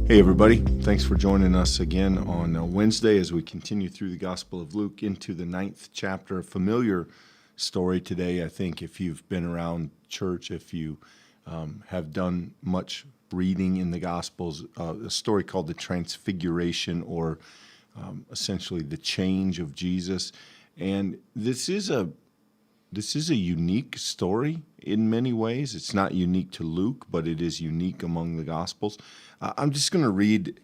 Hey everybody, thanks for joining us again on Wednesday as we continue through the Gospel of Luke into the 9th chapter. A familiar story today, I think, if you've been around church, if you have done much reading in the Gospels, a story called the transfiguration, or essentially the change of Jesus. And this is a unique story in many ways. It's not unique to Luke, but it is unique among the Gospels. I'm just going to read.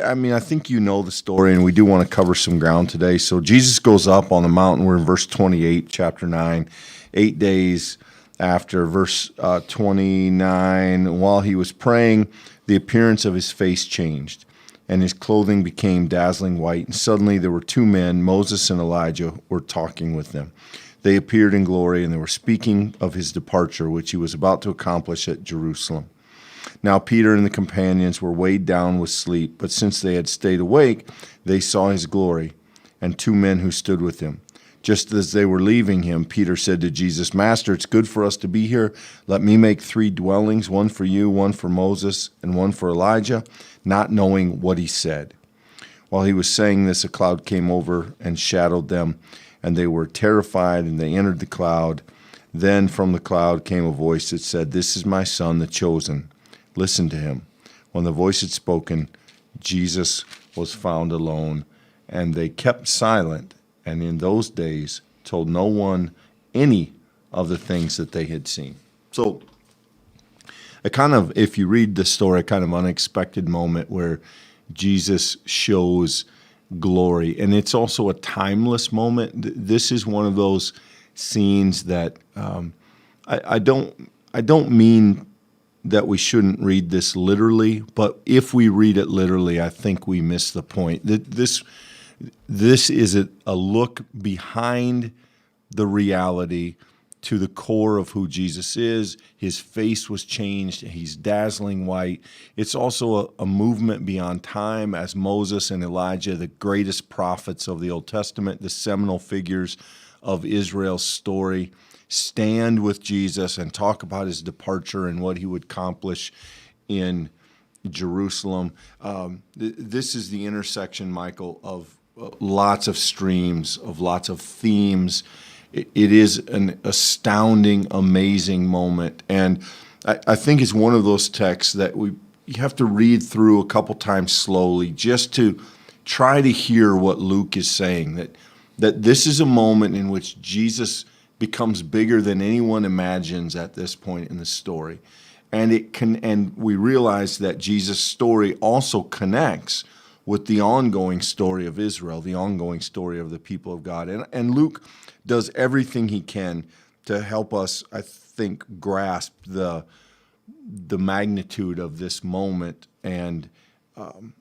I think you know the story, and we do want to cover some ground today. So Jesus goes up on the mountain. We're in verse 28, chapter 9, 8 days after. Verse 29, while he was praying, the appearance of his face changed, and his clothing became dazzling white. And suddenly there were two men, Moses and Elijah, were talking with them. They appeared in glory, and they were speaking of his departure, which he was about to accomplish at Jerusalem. Now Peter and the companions were weighed down with sleep, but since they had stayed awake, they saw his glory and two men who stood with him. Just as they were leaving him, Peter said to Jesus, "Master, it's good for us to be here. Let me make 3 dwellings, one for you, one for Moses, and one for Elijah," not knowing what he said. While he was saying this, a cloud came over and shadowed them, and they were terrified, and they entered the cloud. Then from the cloud came a voice that said, "This is my son, the chosen. Listen to him." When the voice had spoken, Jesus was found alone, and they kept silent, and in those days told no one any of the things that they had seen. So, if you read the story, a kind of unexpected moment where Jesus shows glory, and it's also a timeless moment. This is one of those scenes that I don't mean that we shouldn't read this literally, but if we read it literally, I think we miss the point. This is a look behind the reality to the core of who Jesus is. His face was changed. He's dazzling white. It's also a movement beyond time, as Moses and Elijah, the greatest prophets of the Old Testament, the seminal figures of Israel's story, stand with Jesus and talk about his departure and what he would accomplish in Jerusalem. This is the intersection, Michael, of lots of streams, of lots of themes. It is an astounding, amazing moment. And I think it's one of those texts that you have to read through a couple times slowly just to try to hear what Luke is saying, that this is a moment in which Jesus becomes bigger than anyone imagines at this point in the story. And we realize that Jesus' story also connects with the ongoing story of Israel, the ongoing story of the people of God. And Luke does everything he can to help us, I think, grasp the magnitude of this moment. And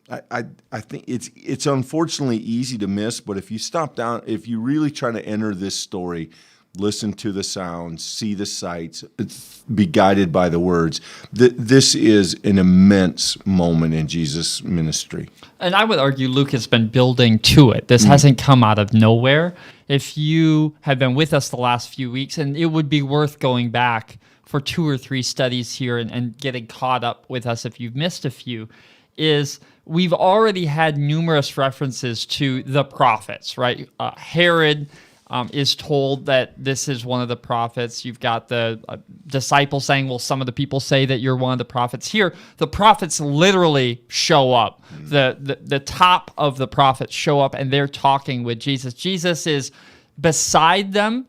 I think it's unfortunately easy to miss, but if you stop down, if you really try to enter this story, listen to the sounds, see the sights, be guided by the words, this is an immense moment in Jesus' ministry. And I would argue Luke has been building to it. This hasn't come out of nowhere. If you have been with us the last few weeks, and it would be worth going back for 2 or 3 studies here and getting caught up with us if you've missed a few, is we've already had numerous references to the prophets, right? Herod is told that this is one of the prophets. You've got the disciples saying, well, some of the people say that you're one of the prophets. Here, the prophets literally show up. The top of the prophets show up, and they're talking with Jesus. Jesus is beside them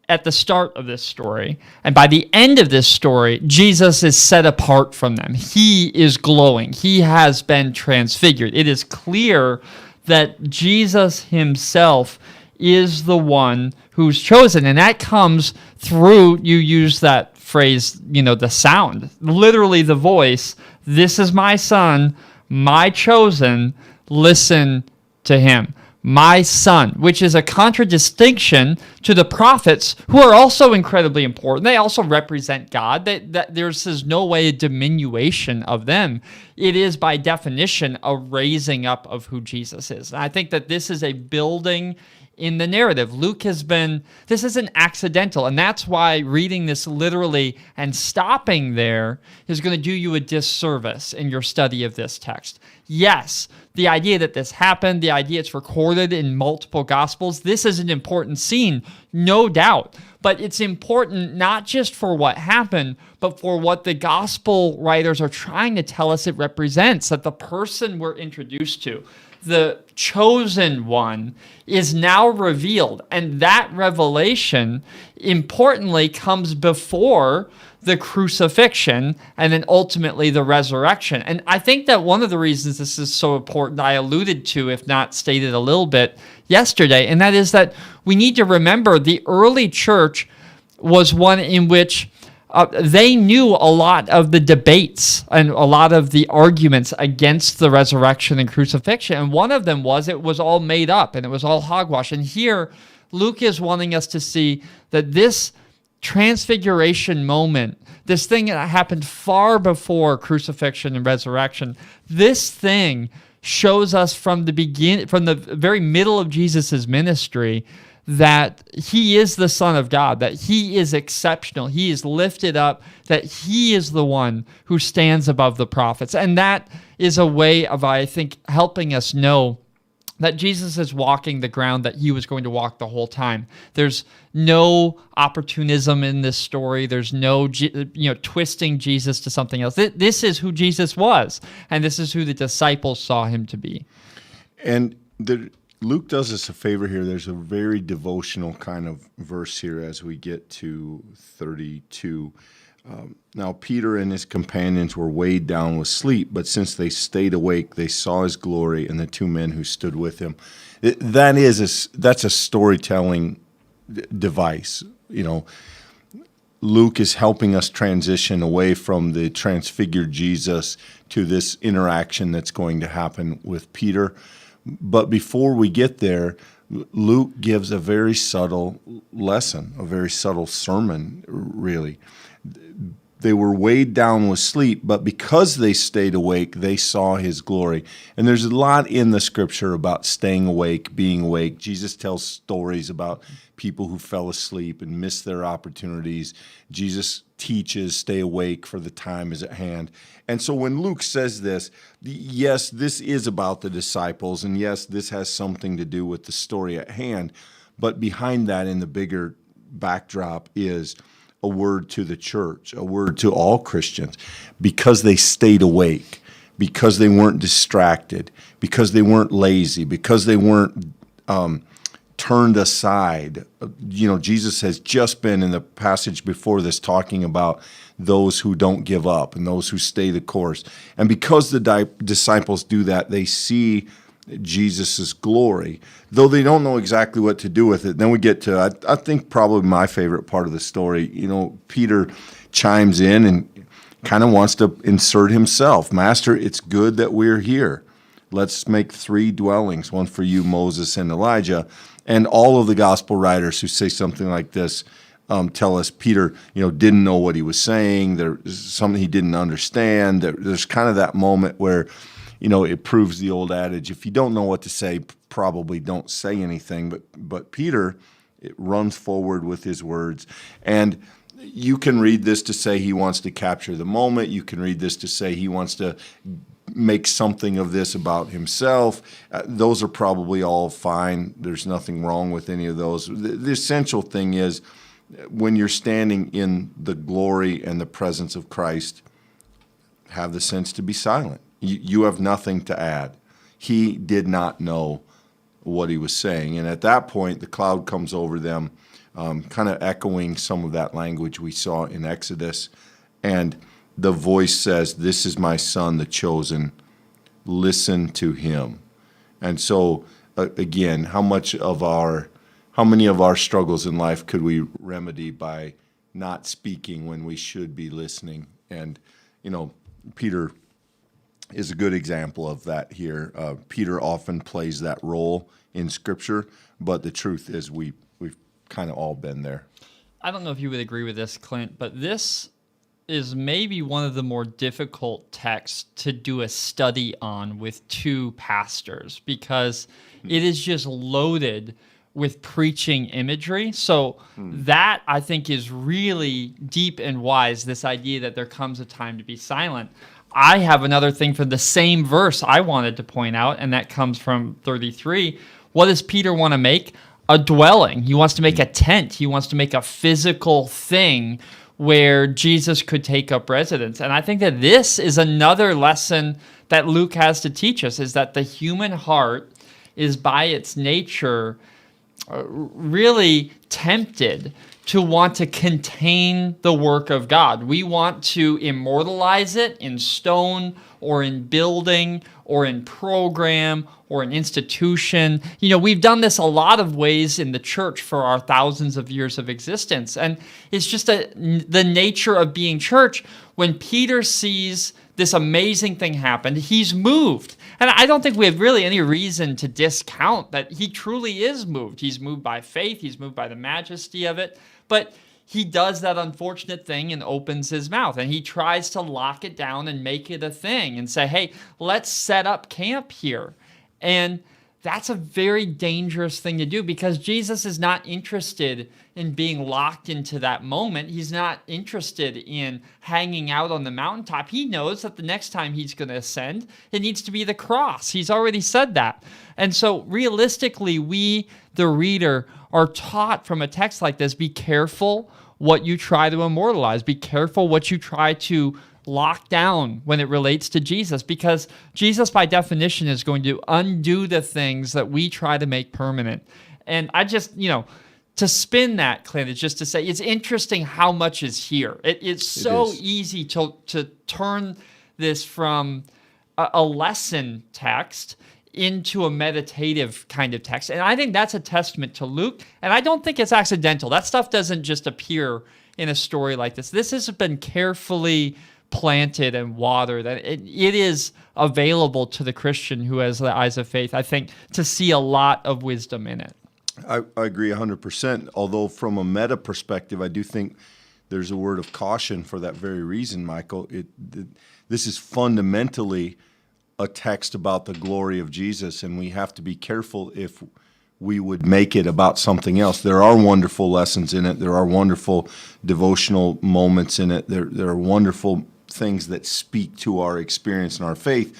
at the start of this story. And by the end of this story, Jesus is set apart from them. He is glowing. He has been transfigured. It is clear that Jesus himself is the one who's chosen. And that comes through, you use that phrase, the sound, literally the voice. "This is my son, my chosen, listen to him." My son, which is a contradistinction to the prophets, who are also incredibly important. They also represent God. That there's no way a diminution of them. It is by definition a raising up of who Jesus is. And I think that this is a building in the narrative. This isn't accidental, and that's why reading this literally and stopping there is going to do you a disservice in your study of this text. Yes, the idea that this happened, the idea it's recorded in multiple Gospels, this is an important scene, no doubt. But it's important not just for what happened, but for what the Gospel writers are trying to tell us it represents, that the person we're introduced to, the chosen one, is now revealed. And that revelation, importantly, comes before the crucifixion and then ultimately the resurrection. And I think that one of the reasons this is so important, I alluded to, if not stated a little bit yesterday, and that is that we need to remember the early church was one in which they knew a lot of the debates and a lot of the arguments against the resurrection and crucifixion. And one of them was it was all made up and it was all hogwash. And here, Luke is wanting us to see that this transfiguration moment, this thing that happened far before crucifixion and resurrection, this thing shows us from the very middle of Jesus' ministry, that he is the Son of God, that he is exceptional, he is lifted up, that he is the one who stands above the prophets. And that is a way of, I think, helping us know that Jesus is walking the ground that he was going to walk the whole time. There's no opportunism in this story. There's no twisting Jesus to something else. This is who Jesus was, and this is who the disciples saw him to be. And Luke does us a favor here. There's a very devotional kind of verse here as we get to 32. Now, Peter and his companions were weighed down with sleep, but since they stayed awake, they saw his glory and the two men who stood with him. That's a storytelling device. Luke is helping us transition away from the transfigured Jesus to this interaction that's going to happen with Peter. But before we get there, Luke gives a very subtle lesson, a very subtle sermon, really. They were weighed down with sleep, but because they stayed awake, they saw his glory. And there's a lot in the scripture about staying awake, being awake. Jesus tells stories about people who fell asleep and missed their opportunities. Jesus teaches, stay awake, for the time is at hand. And so when Luke says this, yes, this is about the disciples, and yes, this has something to do with the story at hand, but behind that, in the bigger backdrop, is a word to the church, a word to all Christians, because they stayed awake, because they weren't distracted, because they weren't lazy, because they weren't turned aside. Jesus has just been in the passage before this talking about those who don't give up and those who stay the course. And because the disciples do that, they see Jesus' glory, though they don't know exactly what to do with it. Then we get to, I think, probably my favorite part of the story. Peter chimes in and kind of wants to insert himself. Master, it's good that we're here. Let's make 3 dwellings, one for you, Moses, and Elijah. And all of the gospel writers who say something like this tell us Peter, didn't know what he was saying. There's something he didn't understand. There's kind of that moment where, it proves the old adage, if you don't know what to say, probably don't say anything. But Peter, it runs forward with his words. And you can read this to say he wants to capture the moment. You can read this to say he wants to make something of this about himself. Those are probably all fine. There's nothing wrong with any of those. The essential thing is, when you're standing in the glory and the presence of Christ, have the sense to be silent. You have nothing to add. He did not know what he was saying. And at that point, the cloud comes over them, kind of echoing some of that language we saw in Exodus. And the voice says, "This is my son, the chosen. Listen to him." And so, again, how many of our struggles in life could we remedy by not speaking when we should be listening? And, Peter is a good example of that here. Peter often plays that role in Scripture, but the truth is we've kind of all been there. I don't know if you would agree with this, Clint, but this is maybe one of the more difficult texts to do a study on with 2 pastors, because it is just loaded with preaching imagery. So that, I think, is really deep and wise, this idea that there comes a time to be silent. I have another thing for the same verse I wanted to point out, and that comes from 33. What does Peter want to make? A dwelling. He wants to make a tent. He wants to make a physical thing where Jesus could take up residence. And I think that this is another lesson that Luke has to teach us, is that the human heart is by its nature really tempted to want to contain the work of God. We want to immortalize it in stone or in building or in program or an institution. We've done this a lot of ways in the church for our thousands of years of existence. And it's just the nature of being church. When Peter sees this amazing thing happen, he's moved. And I don't think we have really any reason to discount that he truly is moved. He's moved by faith. He's moved by the majesty of it. But he does that unfortunate thing and opens his mouth. And he tries to lock it down and make it a thing and say, hey, let's set up camp here. And that's a very dangerous thing to do, because Jesus is not interested in being locked into that moment. He's not interested in hanging out on the mountaintop. He knows that the next time he's going to ascend, it needs to be the cross. He's already said that. And so realistically, we, the reader, are taught from a text like this, be careful what you try to immortalize. Be careful what you try to lock down when it relates to Jesus, because Jesus, by definition, is going to undo the things that we try to make permanent. And I just, to spin that, Clint, is just to say it's interesting how much is here. It's so easy to turn this from a lesson text into a meditative kind of text. And I think that's a testament to Luke. And I don't think it's accidental. That stuff doesn't just appear in a story like this. This has been carefully planted and watered. It is available to the Christian who has the eyes of faith, I think, to see a lot of wisdom in it. I agree 100%. Although from a meta perspective, I do think there's a word of caution for that very reason, Michael. This is fundamentally a text about the glory of Jesus, and we have to be careful if we would make it about something else. There are wonderful lessons in it. There are wonderful devotional moments in it. There are wonderful things that speak to our experience and our faith.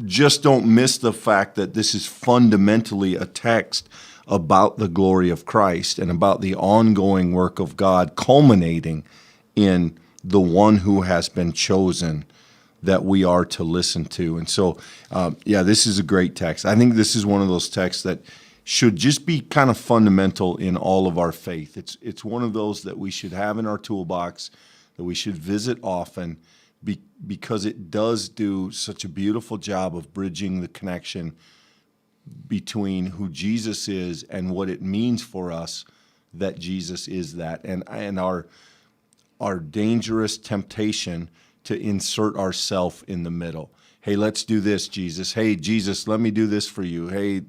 Just don't miss the fact that this is fundamentally a text about the glory of Christ and about the ongoing work of God, culminating in the one who has been chosen that we are to listen to. And so, this is a great text. I think this is one of those texts that should just be kind of fundamental in all of our faith. It's one of those that we should have in our toolbox, that we should visit often, because it does do such a beautiful job of bridging the connection between who Jesus is and what it means for us that Jesus is that, and our dangerous temptation to insert ourselves in the middle. Hey, let's do this, Jesus. Hey, Jesus, let me do this for you. Hey,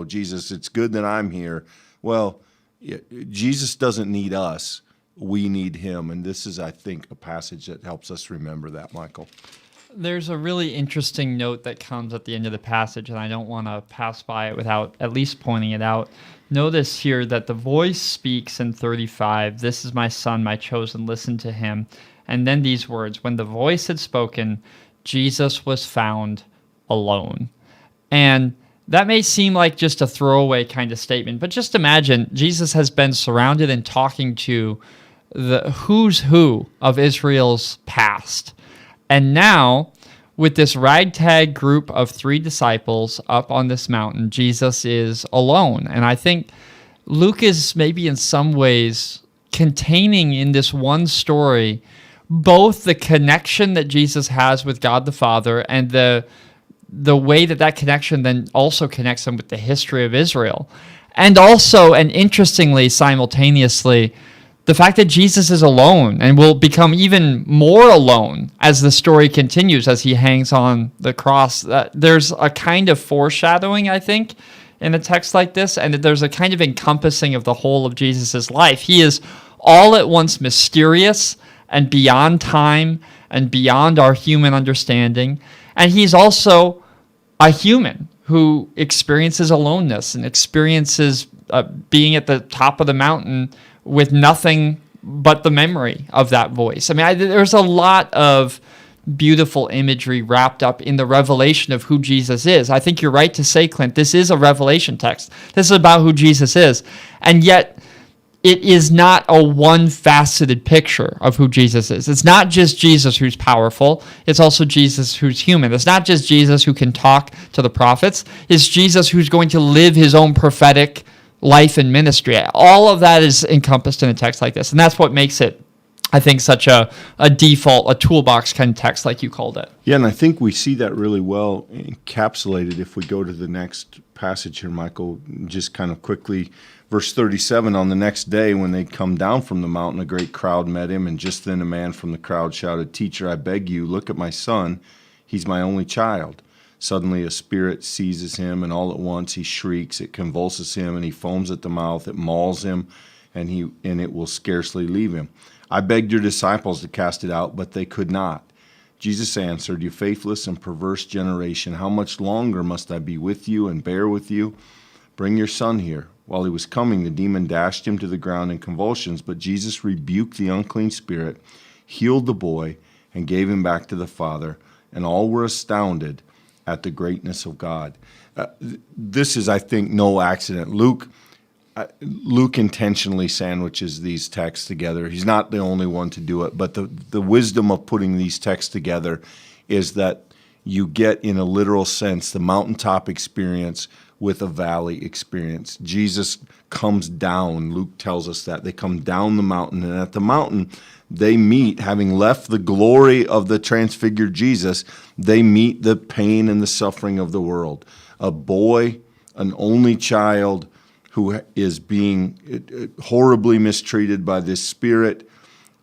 Jesus, it's good that I'm here. Well, Jesus doesn't need us. We need him. And this is, I think, a passage that helps us remember that, Michael. There's a really interesting note that comes at the end of the passage, and I don't want to pass by it without at least pointing it out. Notice here that the voice speaks in 35, "This is my son, my chosen, listen to him." And then these words, "When the voice had spoken, Jesus was found alone." And that may seem like just a throwaway kind of statement, but just imagine Jesus has been surrounded and talking to the who's who of Israel's past. And now, with this ragtag group of 3 disciples up on this mountain, Jesus is alone. And I think Luke is maybe in some ways containing in this one story both the connection that Jesus has with God the Father and the way that connection then also connects him with the history of Israel. And also, and interestingly, simultaneously, the fact that Jesus is alone and will become even more alone as the story continues, as he hangs on the cross. There's a kind of foreshadowing, I think, in a text like this, and there's a kind of encompassing of the whole of Jesus' life. He is all at once mysterious and beyond time and beyond our human understanding. And he's also a human who experiences aloneness and experiences being at the top of the mountain with nothing but the memory of that voice. I mean, there's a lot of beautiful imagery wrapped up in the revelation of who Jesus is. I think you're right to say, Clint, this is a revelation text. This is about who Jesus is. And yet, it is not a one-faceted picture of who Jesus is. It's not just Jesus who's powerful. It's also Jesus who's human. It's not just Jesus who can talk to the prophets. It's Jesus who's going to live his own prophetic life and ministry. All of that is encompassed in a text like this. And that's what makes it, I think, such a default, a toolbox kind of text like you called it. Yeah, and I think we see that really well encapsulated if we go to the next passage here, Michael, just kind of quickly. Verse 37, on the next day when they come down from the mountain, a great crowd met him, and just then a man from the crowd shouted, "Teacher, I beg you, look at my son. He's my only child." Suddenly a spirit seizes him, and all at once he shrieks. It convulses him, and he foams at the mouth. It mauls him, and it will scarcely leave him. I begged your disciples to cast it out, but they could not. Jesus answered, "You faithless and perverse generation, how much longer must I be with you and bear with you? Bring your son here." While he was coming, the demon dashed him to the ground in convulsions, but Jesus rebuked the unclean spirit, healed the boy, and gave him back to the father, and all were astounded at the greatness of God. This is, I think, no accident. Luke intentionally sandwiches these texts together. He's not the only one to do it, but the wisdom of putting these texts together is that you get, in a literal sense, the mountaintop experience with a valley experience. Jesus comes down. Luke tells us that. They come down the mountain, and at the mountain, they meet, having left the glory of the transfigured Jesus, they meet the pain and the suffering of the world. A boy, an only child, who is being horribly mistreated by this spirit,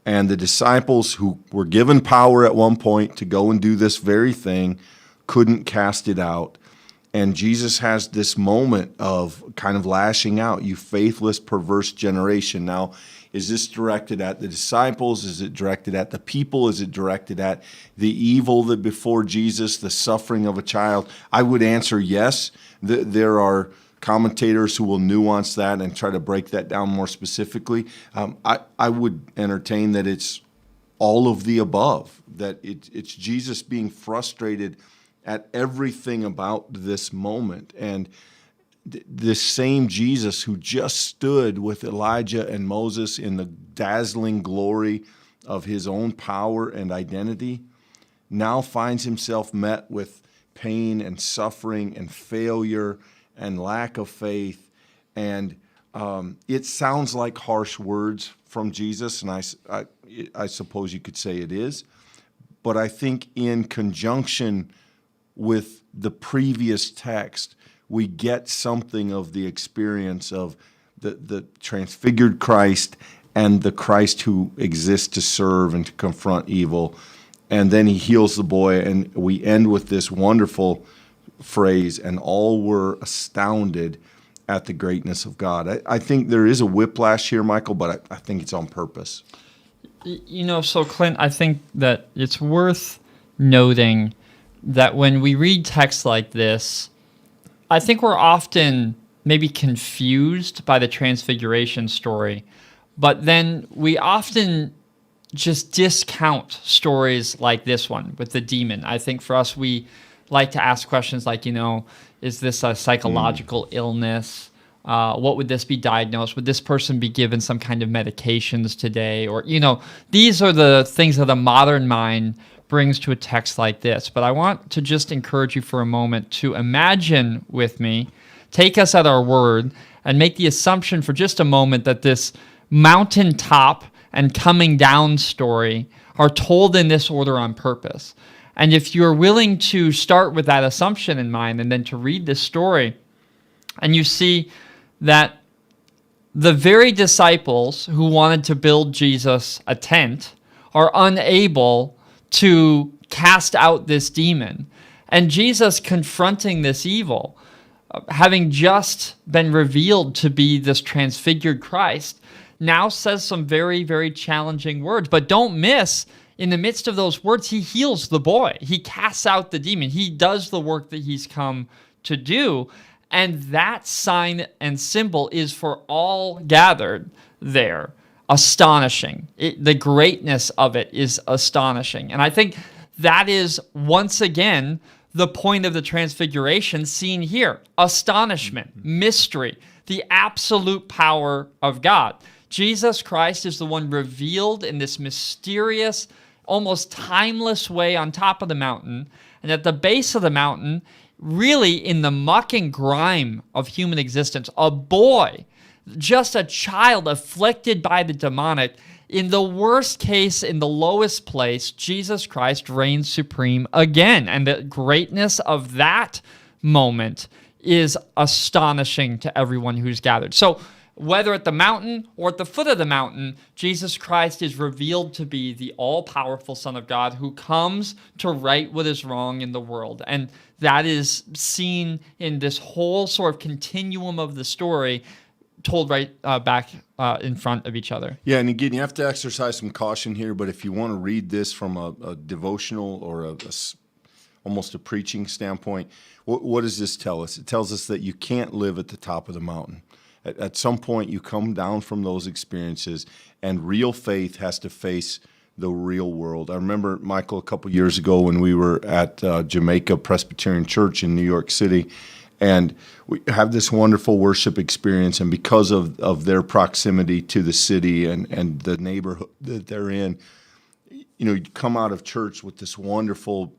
and the disciples who were given power at one point to go and do this very thing couldn't cast it out. And Jesus has this moment of kind of lashing out, "You faithless, perverse generation." Now, is this directed at the disciples? Is it directed at the people? Is it directed at the evil that before Jesus, the suffering of a child? I would answer yes. There are commentators who will nuance that and try to break that down more specifically. I would entertain that it's all of the above, that it's Jesus being frustrated at everything about this moment. And this same Jesus who just stood with Elijah and Moses in the dazzling glory of his own power and identity now finds himself met with pain and suffering and failure and lack of faith. And it sounds like harsh words from Jesus, and I suppose you could say it is. But I think in conjunction with the previous text, we get something of the experience of the transfigured Christ and the Christ who exists to serve and to confront evil. And then he heals the boy, and we end with this wonderful phrase, "and all were astounded at the greatness of God." I think there is a whiplash here, Michael, but I think it's on purpose. So Clint, I think that it's worth noting that when we read texts like this, I think we're often maybe confused by the transfiguration story, but then we often just discount stories like this one with the demon. I think for us, we like to ask questions like, is this a psychological illness? What would this be diagnosed? Would this person be given some kind of medications today? Or, these are the things that the modern mind brings to a text like this. But I want to just encourage you for a moment to imagine with me, take us at our word, and make the assumption for just a moment that this mountaintop and coming down story are told in this order on purpose. And if you're willing to start with that assumption in mind and then to read this story, and you see that the very disciples who wanted to build Jesus a tent are unable to cast out this demon. And Jesus confronting this evil, having just been revealed to be this transfigured Christ, now says some very, very challenging words. But don't miss, in the midst of those words, he heals the boy. He casts out the demon. He does the work that he's come to do. And that sign and symbol is for all gathered there. Astonishing. The greatness of it is astonishing. And I think that is, once again, the point of the transfiguration seen here. Astonishment, mystery, the absolute power of God. Jesus Christ is the one revealed in this mysterious, almost timeless way on top of the mountain. And at the base of the mountain, really in the muck and grime of human existence, a boy, just a child afflicted by the demonic. In the worst case, in the lowest place, Jesus Christ reigns supreme again. And the greatness of that moment is astonishing to everyone who's gathered. So whether at the mountain or at the foot of the mountain, Jesus Christ is revealed to be the all-powerful Son of God who comes to right what is wrong in the world. And that is seen in this whole sort of continuum of the story, told right back in front of each other. Yeah, and again, you have to exercise some caution here, but if you want to read this from a devotional or almost a preaching standpoint, what does this tell us? It tells us that you can't live at the top of the mountain. At some point, you come down from those experiences, and real faith has to face the real world. I remember, Michael, a couple years ago when we were at Jamaica Presbyterian Church in New York City, and we have this wonderful worship experience, and because of their proximity to the city and the neighborhood that they're in, you come out of church with this wonderful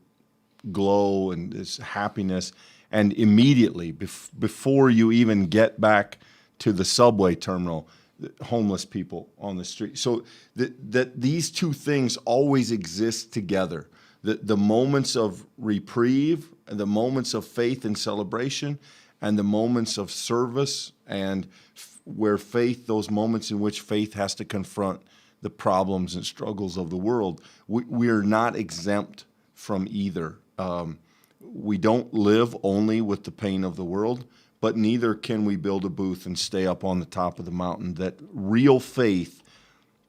glow and this happiness, and immediately, before you even get back to the subway terminal, homeless people on the street. So that these two things always exist together. The moments of reprieve, the moments of faith and celebration, and the moments of service, and where faith, those moments in which faith has to confront the problems and struggles of the world. We are not exempt from either. We don't live only with the pain of the world, but neither can we build a booth and stay up on the top of the mountain. That real faith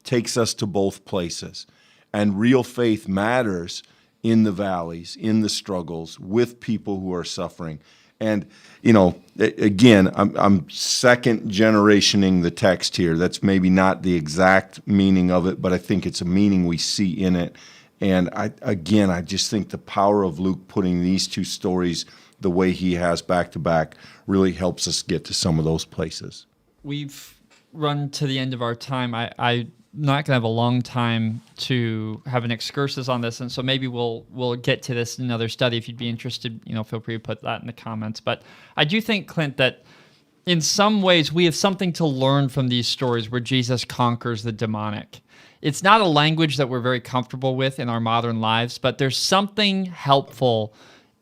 takes us to both places. And real faith matters in the valleys, in the struggles, with people who are suffering. And, again, I'm second generationing the text here. That's maybe not the exact meaning of it, but I think it's a meaning we see in it. And I just think the power of Luke putting these two stories the way he has back to back really helps us get to some of those places. We've run to the end of our time. I'm not going to have a long time to have an excursus on this, and so maybe we'll get to this in another study. If you'd be interested, feel free to put that in the comments. But I do think, Clint, that in some ways we have something to learn from these stories where Jesus conquers the demonic. It's not a language that we're very comfortable with in our modern lives, but there's something helpful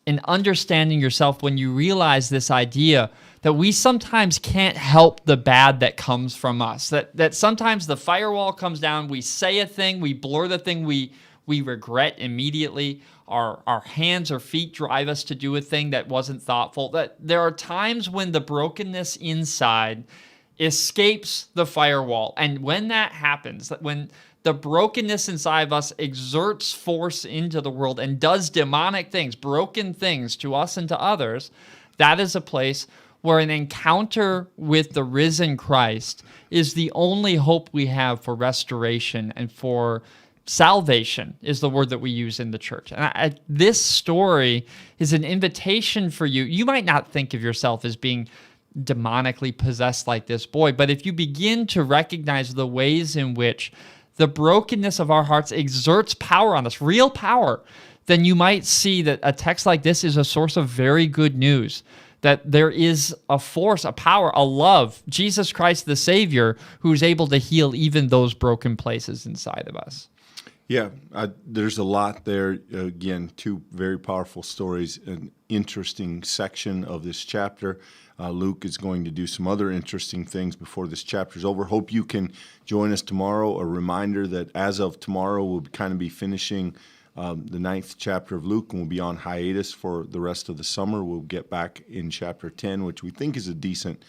in understanding yourself when you realize this idea that we sometimes can't help the bad that comes from us, that sometimes the firewall comes down, we say a thing, we blur the thing we regret immediately, our hands or feet drive us to do a thing that wasn't thoughtful, that there are times when the brokenness inside escapes the firewall. And when that happens, when the brokenness inside of us exerts force into the world and does demonic things, broken things to us and to others, that is a place where an encounter with the risen Christ is the only hope we have for restoration and for salvation, is the word that we use in the church. And this story is an invitation for you. You might not think of yourself as being demonically possessed like this boy, but if you begin to recognize the ways in which the brokenness of our hearts exerts power on us, real power, then you might see that a text like this is a source of very good news, that there is a force, a power, a love, Jesus Christ the Savior, who's able to heal even those broken places inside of us. Yeah, there's a lot there. Again, two very powerful stories, an interesting section of this chapter. Luke is going to do some other interesting things before this chapter is over. Hope you can join us tomorrow. A reminder that as of tomorrow, we'll kind of be finishing the 9th chapter of Luke, and we'll be on hiatus for the rest of the summer. We'll get back in chapter 10, which we think is a decent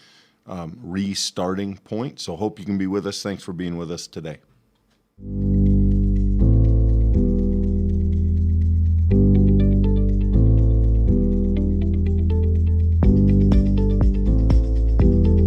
restarting point. So hope you can be with us. Thanks for being with us today.